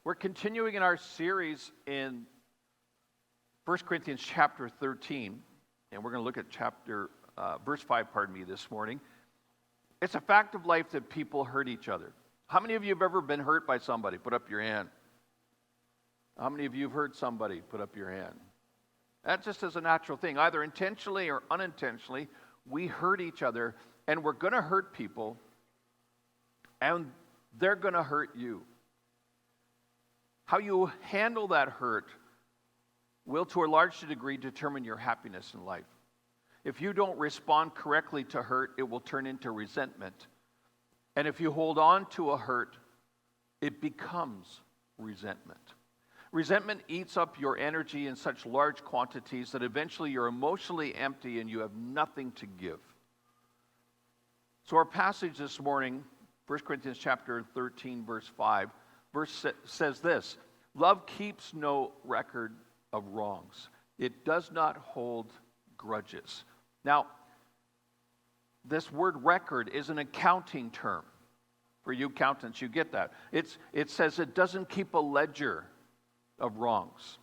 We're continuing in our series in 1 Corinthians chapter 13, and we're going to look at verse 5, this morning. It's a fact of life that people hurt each other. How many of you have ever been hurt by somebody? Put up your hand. How many of you have hurt somebody? Put up your hand. That just is a natural thing. Either intentionally or unintentionally, we hurt each other, and we're going to hurt people, and they're going to hurt you. How you handle that hurt will, to a large degree, determine your happiness in life. If you don't respond correctly to hurt, it will turn into resentment. And if you hold on to a hurt, it becomes resentment. Resentment eats up your energy in such large quantities that eventually you're emotionally empty and you have nothing to give. So our passage this morning, 1 Corinthians chapter 13, verse 5, says this: love keeps no record of wrongs. It does not hold grudges. Now, this word record is an accounting term. For you accountants, you get that. It says it doesn't keep a ledger of wrongs.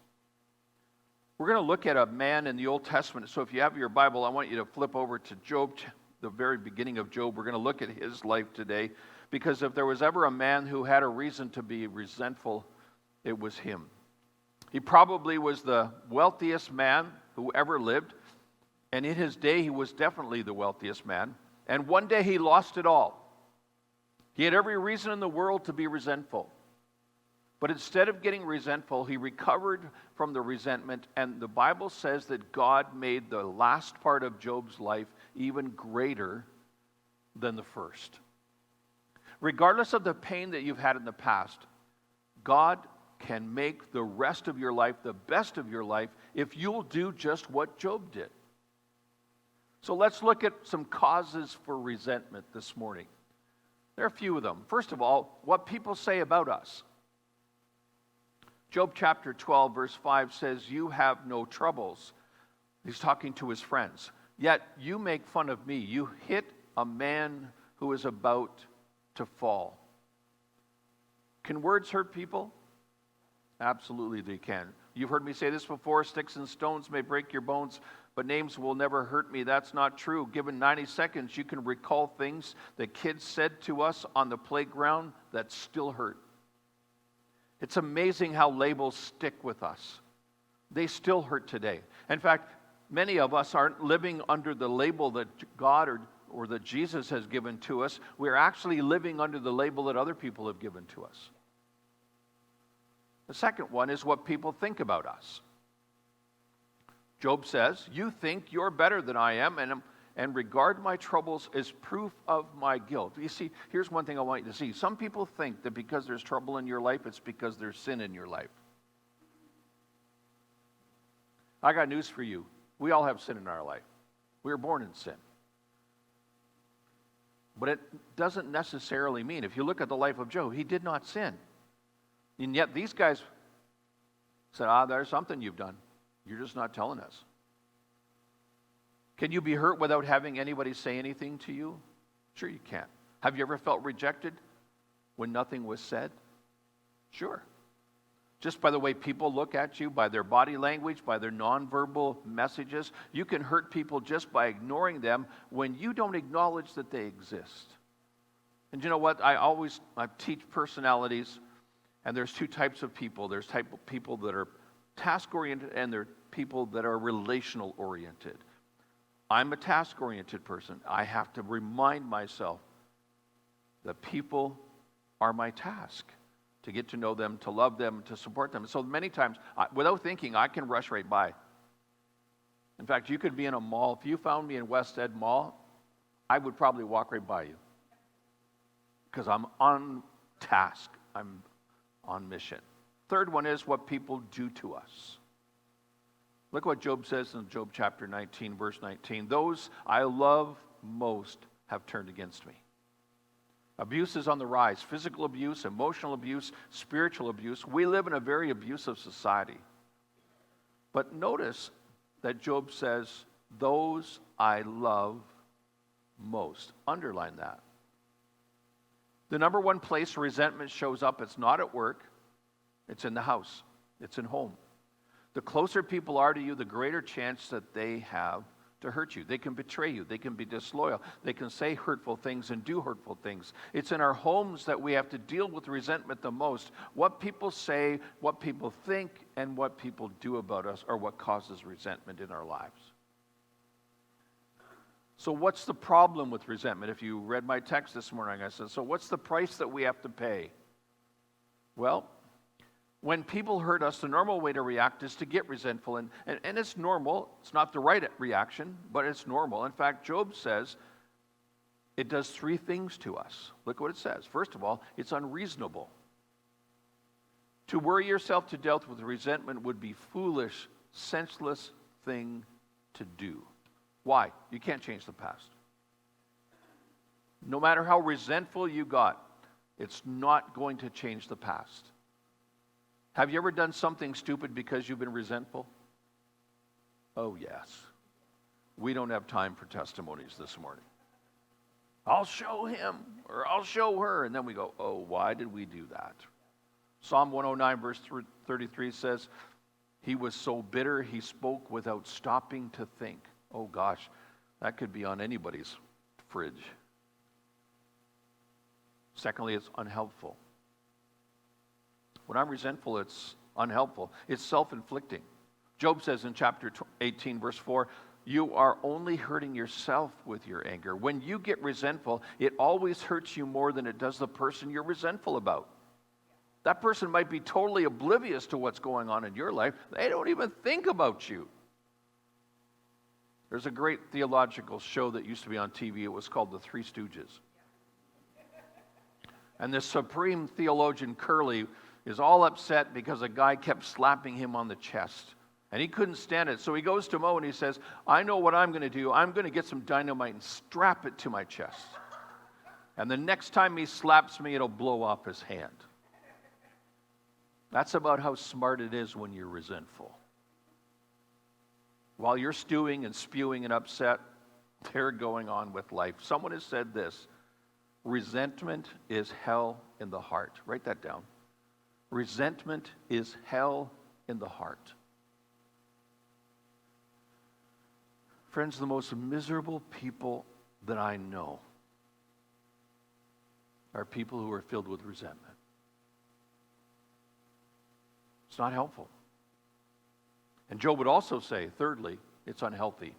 We're going to look at a man in the Old Testament. So if you have your Bible, I want you to flip over to Job, the very beginning of Job. We're going to look at his life today, because if there was ever a man who had a reason to be resentful, it was him. He probably was the wealthiest man who ever lived, and in his day he was definitely the wealthiest man. And one day he lost it all. He had every reason in the world to be resentful. But instead of getting resentful, he recovered from the resentment, and the Bible says that God made the last part of Job's life even greater than the first. Regardless of the pain that you've had in the past, God can make the rest of your life the best of your life if you'll do just what Job did. So let's look at some causes for resentment this morning. There are a few of them. First of all, what people say about us. Job chapter 12, verse 5 says, "You have no troubles." He's talking to his friends. "Yet you make fun of me. You hit a man who is about to fall." Can words hurt people? Absolutely they can. You've heard me say this before: sticks and stones may break your bones, but names will never hurt me. That's not true. Given 90 seconds, you can recall things that kids said to us on the playground that still hurt. It's amazing how labels stick with us. They still hurt today. In fact, many of us aren't living under the label that God or that Jesus has given to us. We're actually living under the label that other people have given to us. The second one is what people think about us. Job says, "You think you're better than I am, and regard my troubles as proof of my guilt." You see, here's one thing I want you to see. Some people think that because there's trouble in your life, it's because there's sin in your life. I got news for you. We all have sin in our life. We were born in sin. But it doesn't necessarily mean, if you look at the life of Job, he did not sin. And yet these guys said, there's something you've done. You're just not telling us. Can you be hurt without having anybody say anything to you? Sure you can. Have you ever felt rejected when nothing was said? Sure. Just by the way people look at you, by their body language, by their nonverbal messages, you can hurt people just by ignoring them when you don't acknowledge that they exist. And you know what? I teach personalities, and there's two types of people. There's type of people that are task-oriented, and there are people that are relational-oriented. I'm a task-oriented person. I have to remind myself that people are my task, to get to know them, to love them, to support them. So many times, without thinking, I can rush right by. In fact, you could be in a mall. If you found me in West Ed Mall, I would probably walk right by you, because I'm on task. I'm on mission. Third one is what people do to us. Look what Job says in Job chapter 19, verse 19. "Those I love most have turned against me." Abuse is on the rise. Physical abuse, emotional abuse, spiritual abuse. We live in a very abusive society. But notice that Job says, "Those I love most." Underline that. The number one place resentment shows up, it's not at work. It's in the house. It's in home. The closer people are to you, the greater chance that they have to hurt you. They can betray you. They can be disloyal. They can say hurtful things and do hurtful things. It's in our homes that we have to deal with resentment the most. What people say, what people think, and what people do about us are what causes resentment in our lives. So what's the problem with resentment? If you read my text this morning, I said, so what's the price that we have to pay? Well, when people hurt us, the normal way to react is to get resentful. And it's normal. It's not the right reaction, but it's normal. In fact, Job says it does three things to us. Look what it says. First of all, it's unreasonable. To worry yourself to death with resentment would be foolish, senseless thing to do. Why? You can't change the past. No matter how resentful you got, it's not going to change the past. Have you ever done something stupid because you've been resentful? Oh, yes. We don't have time for testimonies this morning. I'll show him or I'll show her. And then we go, oh, why did we do that? Psalm 109 verse 33 says, he was so bitter he spoke without stopping to think. Oh, gosh, that could be on anybody's fridge. Secondly, it's unhelpful. When I'm resentful, it's unhelpful. It's self-inflicting. Job says in chapter 18, verse 4, you are only hurting yourself with your anger. When you get resentful, it always hurts you more than it does the person you're resentful about. That person might be totally oblivious to what's going on in your life. They don't even think about you. There's a great theological show that used to be on TV. It was called The Three Stooges. And this supreme theologian, Curly, is all upset because a guy kept slapping him on the chest. And he couldn't stand it. So he goes to Mo and he says, I know what I'm going to do. I'm going to get some dynamite and strap it to my chest. And the next time he slaps me, it'll blow off his hand. That's about how smart it is when you're resentful. While you're stewing and spewing and upset, they're going on with life. Someone has said this, resentment is hell in the heart. Write that down. Resentment is hell in the heart. Friends, the most miserable people that I know are people who are filled with resentment. It's not helpful. And Job would also say, thirdly, it's unhealthy.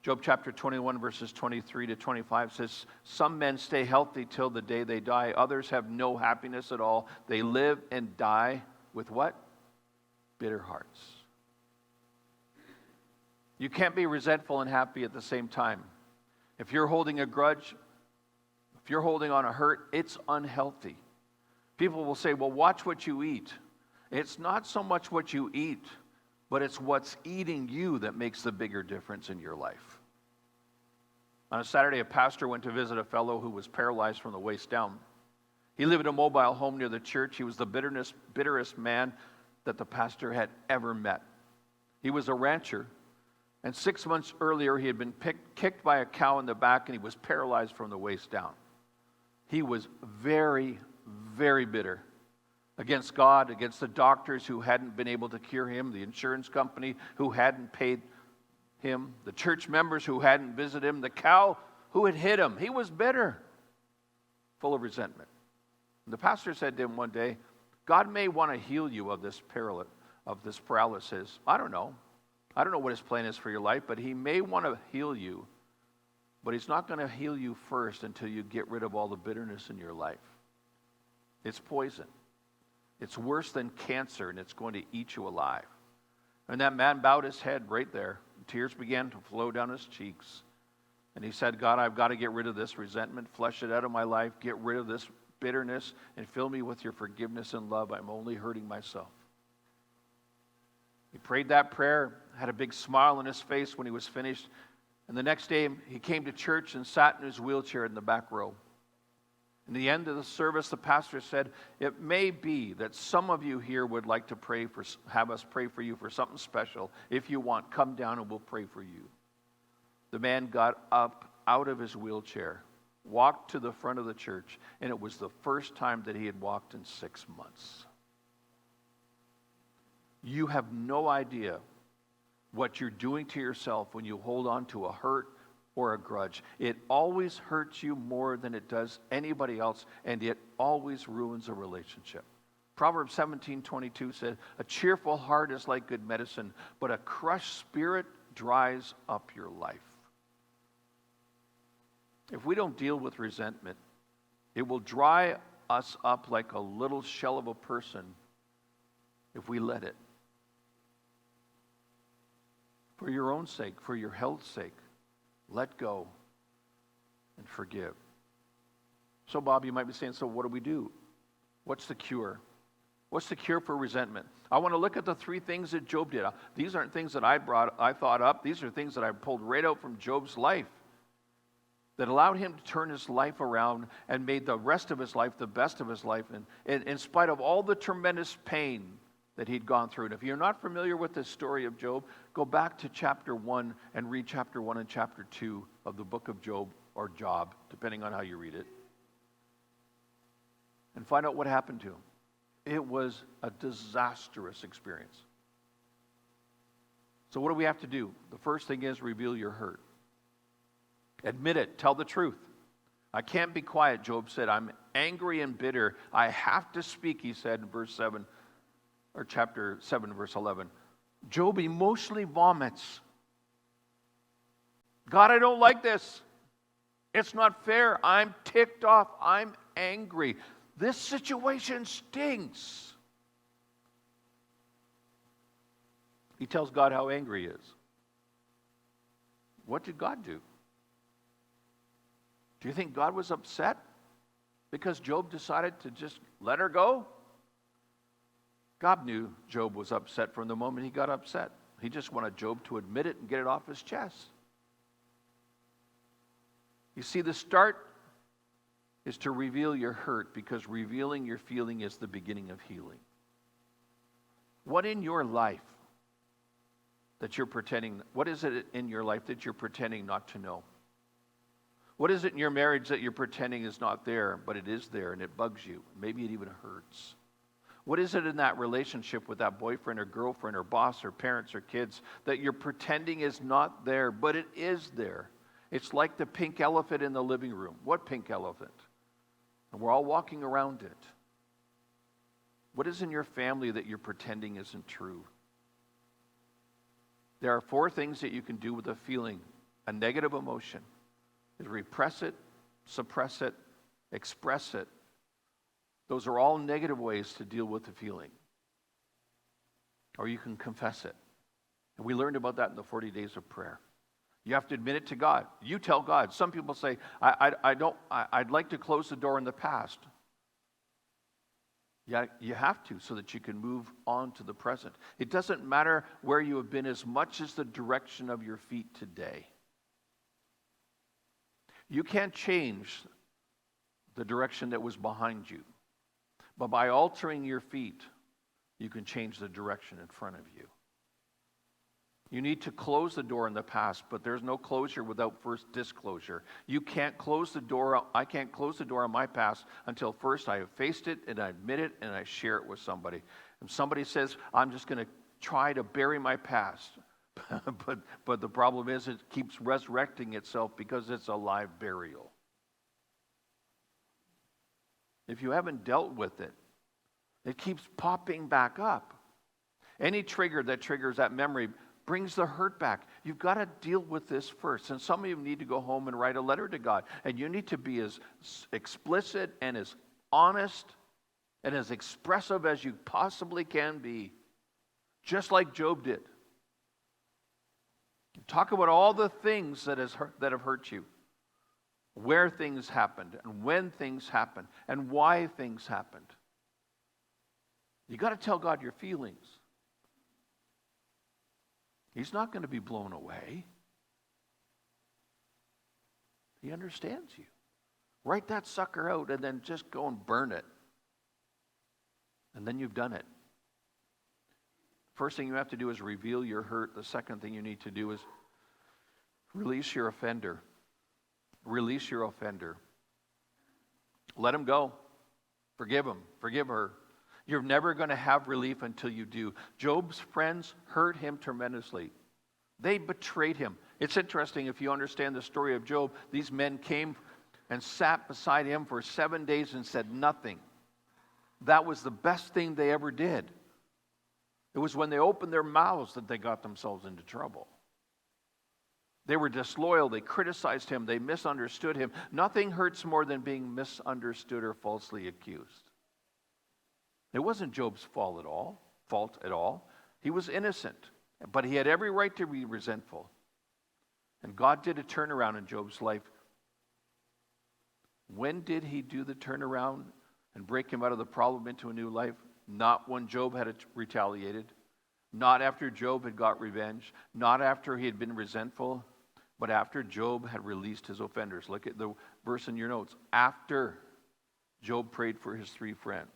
Job chapter 21, verses 23 to 25 says, some men stay healthy till the day they die. Others have no happiness at all. They live and die with what? Bitter hearts. You can't be resentful and happy at the same time. If you're holding a grudge, if you're holding on a hurt, it's unhealthy. People will say, well, watch what you eat. It's not so much what you eat, but it's what's eating you that makes the bigger difference in your life. On a Saturday, a pastor went to visit a fellow who was paralyzed from the waist down. He lived in a mobile home near the church. He was the bitterest man that the pastor had ever met. He was a rancher, and 6 months earlier, he had been kicked by a cow in the back, and he was paralyzed from the waist down. He was very, very bitter against God, against the doctors who hadn't been able to cure him, the insurance company who hadn't paid him, the church members who hadn't visited him, the cow who had hit him. He was bitter, full of resentment. And the pastor said to him one day, God may want to heal you of this paralysis. I don't know. I don't know what his plan is for your life, but he may want to heal you, but he's not going to heal you first until you get rid of all the bitterness in your life. It's poison. It's worse than cancer, and it's going to eat you alive. And that man bowed his head right there. Tears began to flow down his cheeks. And he said, God, I've got to get rid of this resentment, flush it out of my life, get rid of this bitterness, and fill me with your forgiveness and love. I'm only hurting myself. He prayed that prayer, had a big smile on his face when he was finished. And the next day, he came to church and sat in his wheelchair in the back row. In the end of the service, the pastor said, it may be that some of you here would like to have us pray for you for something special. If you want, come down and we'll pray for you. The man got up out of his wheelchair, walked to the front of the church, and it was the first time that he had walked in 6 months. You have no idea what you're doing to yourself when you hold on to a hurt or a grudge. It always hurts you more than it does anybody else, and it always ruins a relationship. Proverbs 17:22 said, "A cheerful heart is like good medicine, but a crushed spirit dries up your life." If we don't deal with resentment, it will dry us up like a little shell of a person if we let it. For your own sake, for your health's sake, let go and forgive. So, Bob, you might be saying, so what do we do? What's the cure? What's the cure for resentment? I want to look at the three things that Job did. These aren't things that I thought up. These are things that I pulled right out from Job's life that allowed him to turn his life around and made the rest of his life the best of his life, and in spite of all the tremendous pain that he'd gone through. And if you're not familiar with the story of Job, go back to chapter 1 and read chapter 1 and chapter 2 of the book of Job, or Job, depending on how you read it, and find out what happened to him. It was a disastrous experience. So what do we have to do? The first thing is reveal your hurt. Admit it. Tell the truth. I can't be quiet, Job said. I'm angry and bitter. I have to speak, he said in verse 7, or chapter 7, verse 11. Job emotionally vomits. God, I don't like this. It's not fair. I'm ticked off. I'm angry. This situation stinks. He tells God how angry he is. What did God do? Do you think God was upset because Job decided to just let her go? God knew Job was upset from the moment he got upset. He just wanted Job to admit it and get it off his chest. You see, the start is to reveal your hurt, because revealing your feeling is the beginning of healing. What in your life that you're pretending, what is it in your life that you're pretending not to know? What is it in your marriage that you're pretending is not there, but it is there and it bugs you? Maybe it even hurts. What is it in that relationship with that boyfriend or girlfriend or boss or parents or kids that you're pretending is not there, but it is there? It's like the pink elephant in the living room. What pink elephant? And we're all walking around it. What is in your family that you're pretending isn't true? There are 4 things that you can do with a feeling, a negative emotion. Is repress it, suppress it, express it. Those are all negative ways to deal with the feeling. Or you can confess it. And we learned about that in the 40 days of prayer. You have to admit it to God. You tell God. Some people say, I'd like to close the door in the past. Yeah, you have to, so that you can move on to the present. It doesn't matter where you have been as much as the direction of your feet today. You can't change the direction that was behind you. But by altering your feet, you can change the direction in front of you. You need to close the door in the past, but there's no closure without first disclosure. You can't close the door. I can't close the door on my past until first I have faced it and I admit it and I share it with somebody. If somebody says, I'm just going to try to bury my past, but the problem is it keeps resurrecting itself because it's a live burial. If you haven't dealt with it, it keeps popping back up. Any trigger that triggers that memory brings the hurt back. You've got to deal with this first. And some of you need to go home and write a letter to God. And you need to be as explicit and as honest and as expressive as you possibly can be. Just like Job did. Talk about all the things that have hurt you. Where things happened and when things happened and why things happened. You got to tell God your feelings. He's not going to be blown away. He understands you. Write that sucker out and then just go and burn it. And then you've done it. First thing you have to do is reveal your hurt. The second thing you need to do is release your offender. Release your offender. Let him go. Forgive him. Forgive her. You're never going to have relief until you do. Job's friends hurt him tremendously. They betrayed him. It's interesting, if you understand the story of Job, these men came and sat beside him for 7 days and said nothing. That was the best thing they ever did. It was when they opened their mouths that they got themselves into trouble. They were disloyal. They criticized him. They misunderstood him. Nothing hurts more than being misunderstood or falsely accused. It wasn't Job's fault at all. He was innocent, but he had every right to be resentful. And God did a turnaround in Job's life. When did he do the turnaround and break him out of the problem into a new life? Not when Job had retaliated, not after Job had got revenge, not after he had been resentful, but after Job had released his offenders. Look at the verse in your notes. After Job prayed for his 3 friends,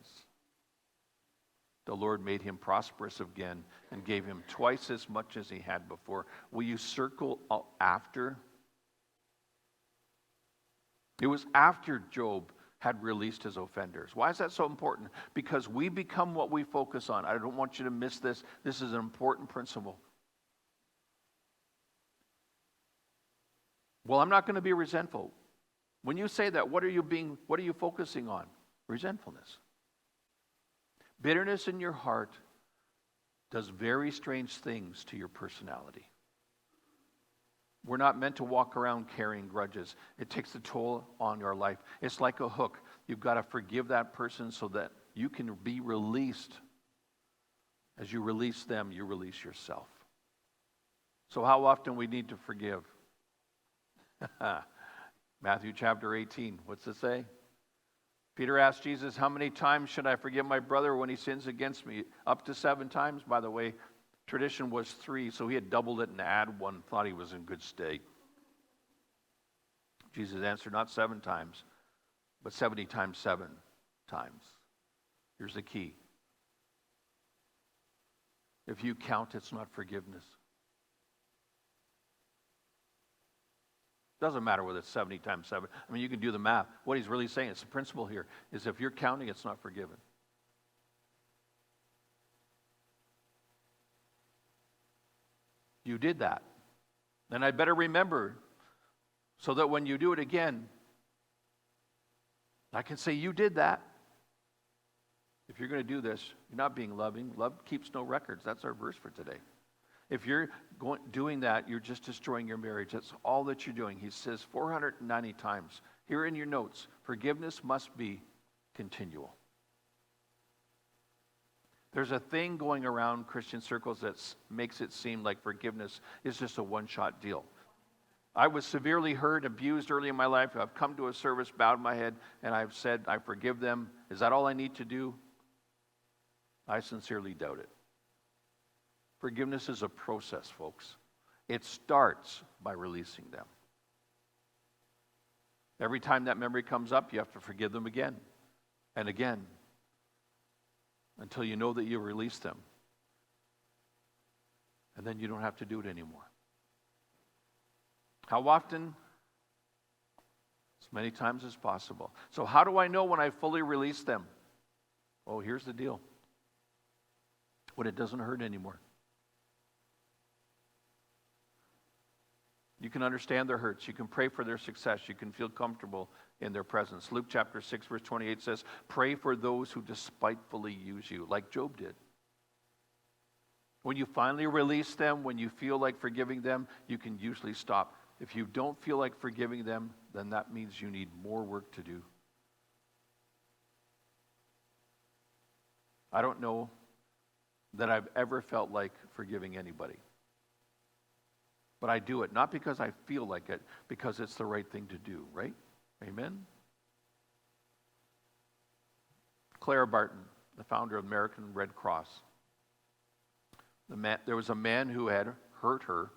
the Lord made him prosperous again and gave him twice as much as he had before. Will you circle after? It was after Job had released his offenders. Why is that so important? Because we become what we focus on. I don't want you to miss this. This is an important principle. Well, I'm not going to be resentful. When you say that, what are you focusing on? Resentfulness. Bitterness in your heart does very strange things to your personality. We're not meant to walk around carrying grudges. It takes a toll on your life. It's like a hook. You've got to forgive that person so that you can be released. As you release them, you release yourself. So how often we need to forgive? Matthew chapter 18. What's it say? Peter asked Jesus, how many times should I forgive my brother when he sins against me? Up to 7 times, by the way. Tradition was 3, so he had doubled it and added 1, thought he was in good state. Jesus answered, not 7 times, but 70 times 7 times. Here's the key. If you count, it's not forgiveness. Doesn't matter whether it's 70 times 7. I mean, you can do the math. What he's really saying, it's the principle here, is if you're counting, it's not forgiven. You did that. Then I'd better remember so that when you do it again, I can say, you did that. If you're going to do this, you're not being loving. Love keeps no records. That's our verse for today. If you're doing that, you're just destroying your marriage. That's all that you're doing. He says 490 times. Here in your notes, forgiveness must be continual. There's a thing going around Christian circles that makes it seem like forgiveness is just a one-shot deal. I was severely hurt, abused early in my life. I've come to a service, bowed my head, and I've said, I forgive them. Is that all I need to do? I sincerely doubt it. Forgiveness is a process, folks. It starts by releasing them. Every time that memory comes up, you have to forgive them again and again, until you know that you release them. And then you don't have to do it anymore. How often? As many times as possible. So how do I know when I fully release them? Oh, here's the deal. When it doesn't hurt anymore. You can understand their hurts. You can pray for their success. You can feel comfortable in their presence. Luke chapter 6, verse 28 says, pray for those who despitefully use you, like Job did. When you finally release them, when you feel like forgiving them, you can usually stop. If you don't feel like forgiving them, then that means you need more work to do. I don't know that I've ever felt like forgiving anybody. But I do it, not because I feel like it, because it's the right thing to do, right? Amen? Clara Barton, the founder of American Red Cross. There was a man who had hurt her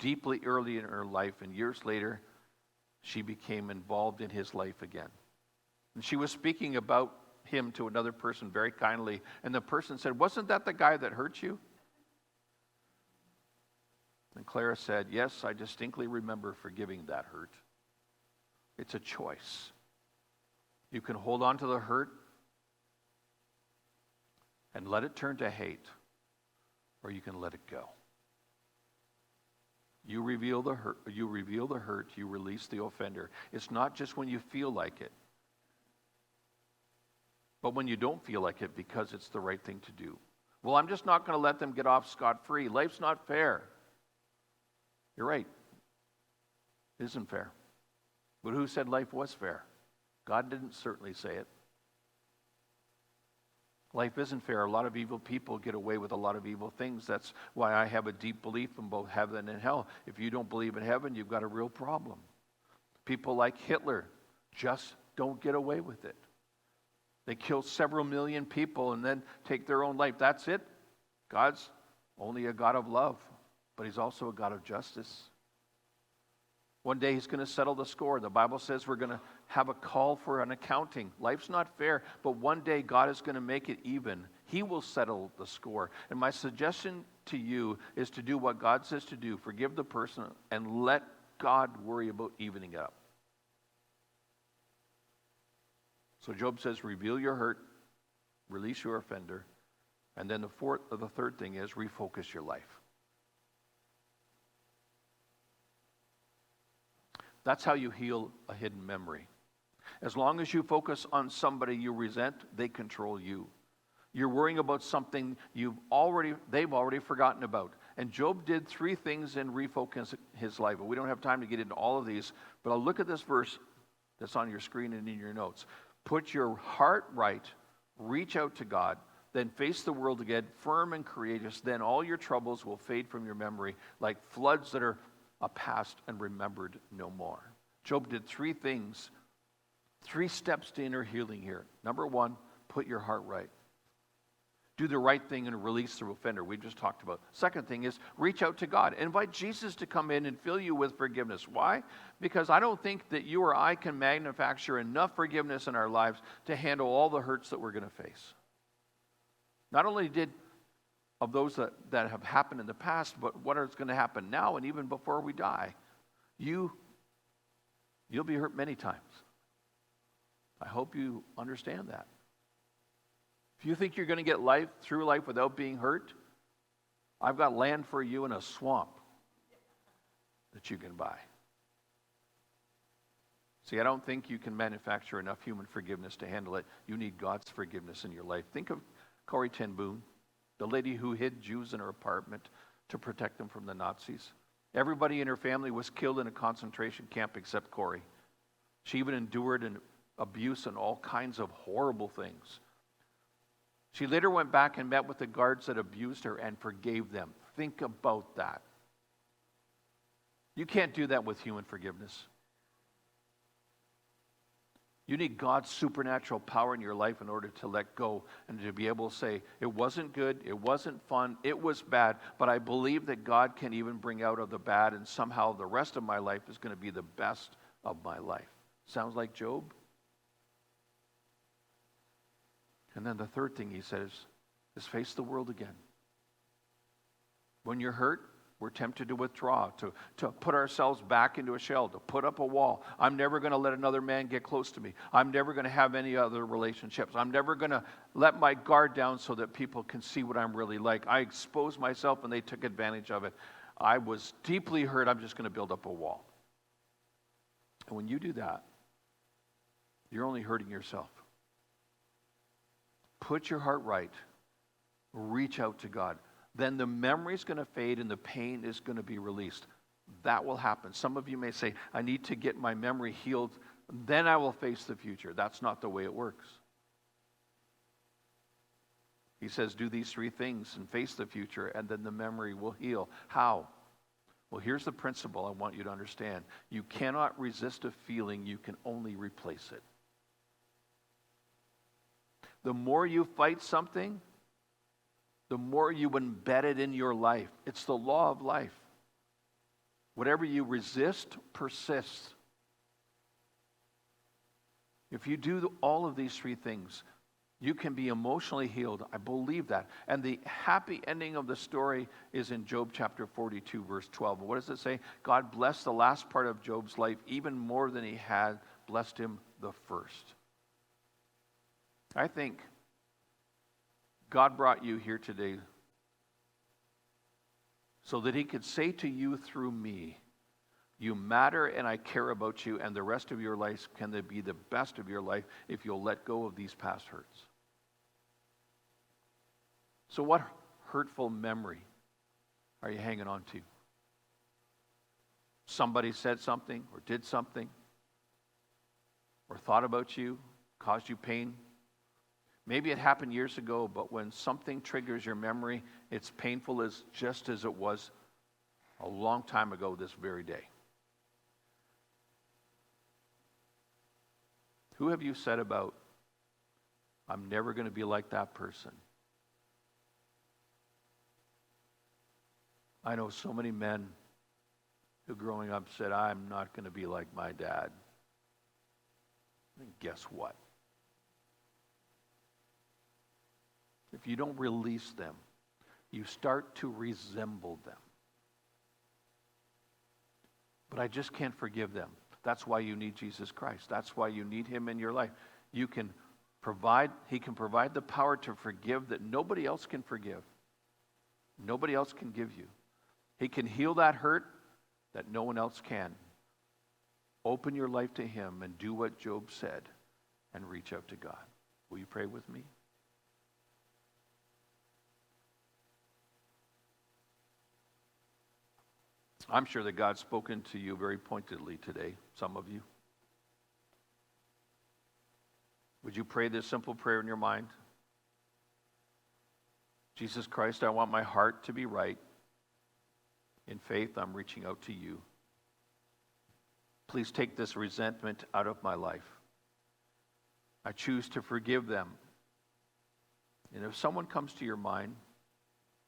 deeply early in her life, and years later, she became involved in his life again. And she was speaking about him to another person very kindly, and the person said, wasn't that the guy that hurt you? And Clara said, yes, I distinctly remember forgiving that hurt. It's a choice. You can hold on to the hurt, and let it turn to hate, or you can let it go. You reveal the hurt, you release the offender. It's not just when you feel like it, but when you don't feel like it because it's the right thing to do. Well, I'm just not going to let them get off scot-free. Life's not fair. You're right. It isn't fair. But who said life was fair? God didn't certainly say it. Life isn't fair. A lot of evil people get away with a lot of evil things. That's why I have a deep belief in both heaven and hell. If you don't believe in heaven, you've got a real problem. People like Hitler just don't get away with it. They kill several million people and then take their own life. That's it. God's only a God of love, but he's also a God of justice. One day he's going to settle the score. The Bible says we're going to have a call for an accounting. Life's not fair, but one day God is going to make it even. He will settle the score. And my suggestion to you is to do what God says to do. Forgive the person and let God worry about evening it up. So Job says, reveal your hurt, release your offender, and then the third thing is refocus your life. That's how you heal a hidden memory. As long as you focus on somebody you resent, they control you. You're worrying about something they've already forgotten about. And Job did 3 things in refocusing his life. But we don't have time to get into all of these. But I'll look at this verse that's on your screen and in your notes. Put your heart right, reach out to God, then face the world again, firm and courageous. Then all your troubles will fade from your memory like floods that are a past and remembered no more. Job did 3 things, 3 steps to inner healing here. Number 1, put your heart right. Do the right thing and release the offender. We just talked about. Second thing is reach out to God. Invite Jesus to come in and fill you with forgiveness. Why? Because I don't think that you or I can manufacture enough forgiveness in our lives to handle all the hurts that we're going to face. Not only of those that have happened in the past, but what is going to happen now and even before we die. You'll be hurt many times. I hope you understand that. If you think you're going to get through life without being hurt, I've got land for you in a swamp that you can buy. See, I don't think you can manufacture enough human forgiveness to handle it. You need God's forgiveness in your life. Think of Corrie ten Boom, the lady who hid Jews in her apartment to protect them from the Nazis. Everybody in her family was killed in a concentration camp except Corrie. She even endured abuse and all kinds of horrible things. She later went back and met with the guards that abused her and forgave them. Think about that. You can't do that with human forgiveness. You need God's supernatural power in your life in order to let go and to be able to say, it wasn't good, it wasn't fun, it was bad, but I believe that God can even bring out of the bad, and somehow the rest of my life is going to be the best of my life. Sounds like Job? And then the third thing he says is face the world again. When you're hurt, we're tempted to withdraw, to put ourselves back into a shell, to put up a wall. I'm never going to let another man get close to me. I'm never going to have any other relationships. I'm never going to let my guard down so that people can see what I'm really like. I exposed myself and they took advantage of it. I was deeply hurt. I'm just going to build up a wall. And when you do that, you're only hurting yourself. Put your heart right. Reach out to God. Then the memory is going to fade and the pain is going to be released. That will happen. Some of you may say, I need to get my memory healed, then I will face the future. That's not the way it works. He says, do these 3 things and face the future, and then the memory will heal. How? Well, here's the principle I want you to understand. You cannot resist a feeling, you can only replace it. The more you fight something, the more you embed it in your life. It's the law of life. Whatever you resist persists. If you do all of these 3 things, you can be emotionally healed. I believe that. And the happy ending of the story is in Job chapter 42, verse 12. What does it say? God blessed the last part of Job's life even more than he had blessed him the first. I think God brought you here today so that he could say to you through me, you matter and I care about you, and the rest of your life can be the best of your life if you'll let go of these past hurts. So what hurtful memory are you hanging on to? Somebody said something or did something or thought about you, caused you pain. Maybe it happened years ago, but when something triggers your memory, it's painful just as it was a long time ago this very day. Who have you said about, I'm never going to be like that person? I know so many men who growing up said, I'm not going to be like my dad. And guess what? If you don't release them, you start to resemble them. But I just can't forgive them. That's why you need Jesus Christ. That's why you need him in your life. He can provide the power to forgive that nobody else can forgive. Nobody else can give you. He can heal that hurt that no one else can. Open your life to him and do what Job said and reach out to God. Will you pray with me? I'm sure that God's spoken to you very pointedly today, some of you. Would you pray this simple prayer in your mind? Jesus Christ, I want my heart to be right. In faith, I'm reaching out to you. Please take this resentment out of my life. I choose to forgive them. And if someone comes to your mind,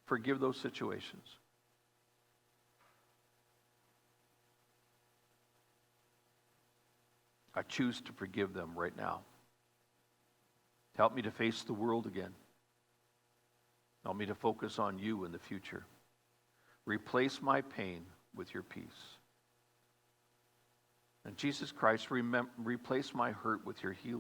forgive those situations. I choose to forgive them right now. Help me to face the world again. Help me to focus on you in the future. Replace my pain with your peace. And Jesus Christ, replace my hurt with your healing.